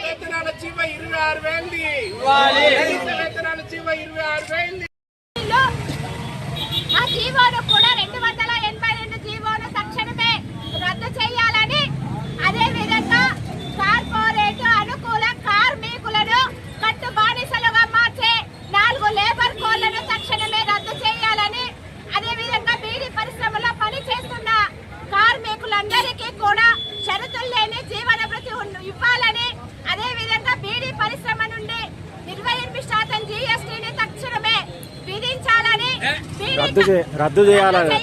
వేతనాల జీవ 26,000 వేతనాల జీవ 26,000 ఆ జీవోను కూడా 282 జీవోను తక్షణమే రద్దు చేయాలని, అదే విధంగా కార్పొరేట్ అనుకూల కార్మికులను కట్టు బానిసలుగా మార్చే 4 లేబర్ కోడ్లను తక్షణమే రద్దు చేయాలని, అదే విధంగా బీడీ పరిశ్రమలో పనిచేస్తున్న కార్మికులందరికీ కూడా షరతులు లేని జీవన భృతి ఇవ్వాలని, అదే విధంగా బీడీ పరిశ్రమ నుండి 28% జీఎస్టీని తక్షణమే విధించాలని, రద్దు చేయాలని,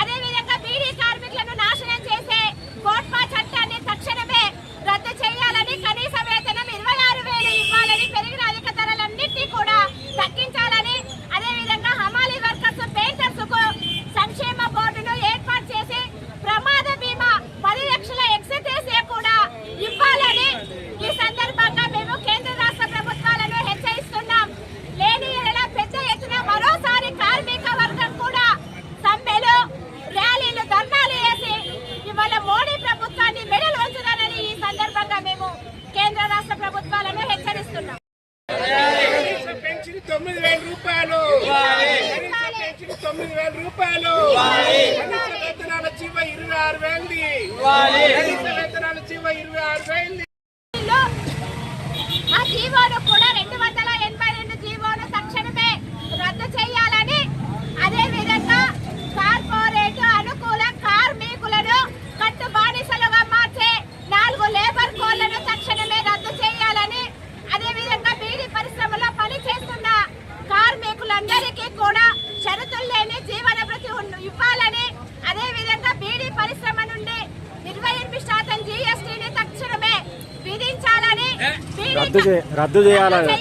అదే విధంగా బీడీ కార్మికులను నాశనం చేసే కోట్పా చట్టాన్ని తక్షణమే రద్దు చేయాలని, కనీస వేతనం 26,000 ఇవ్వాలని, పెరిగిన అధిక ధరలన్నింటినీ కూడా తగ్గించాలని, అదే విధంగా హమాలీ వర్కర్స్ పెయింటర్స్ కు సంక్షేమ బోర్డును ఏర్పాటు చేసి ప్రమాద బీమా 10 లక్షల ఎక్స్గ్రేషియా కూడా ఇవ్వాలని ఈ సందర్భంగా మేము కేంద్ర రాష్ట్ర ప్రభుత్వాలను హెచ్చరిస్తున్నాం. లేని ఎడల పెద్ద ఎత్తున మరోసారి కార్మిక వర్గం కూడా సమ్మెలు, ర్యాలీలు, ధర్నాలు చేసి ఇవాళ మోడీ ప్రభుత్వాన్ని మెడలు వంచుతానని ఈ సందర్భంగా మేము కేంద్ర రాష్ట్ర ప్రభుత్వాలను హెచ్చరిస్తున్నాం. పెన్షన్ 9,000 రూపాయలు, పెన్షన్ 9,000 రూపాయలు, వేతనాల జీవ 26,000 వేతనాల జీవ 26,000 ఆ జీవోను కూడా 282 జీవోను తక్షణమే రద్దు చేయాలని, అదే విధంగా కార్పొరేట్ అనుకూల కార్మికులను కట్టు బానిసలుగా మార్చే 4 లేబర్ కోడ్లను తక్షణమే రద్దు చేయాలని, అదే విధంగా బీడీ పరిశ్రమలో పనిచేస్తున్న కార్మికులందరికీ కూడా షరతులు లేని జీవన భృతి ఇవ్వాలని, అదే విధంగా బీడీ పరిశ్రమ నుండి 28% జీఎస్టీని తక్షణమే విధించాలని, రద్దు చేయాలని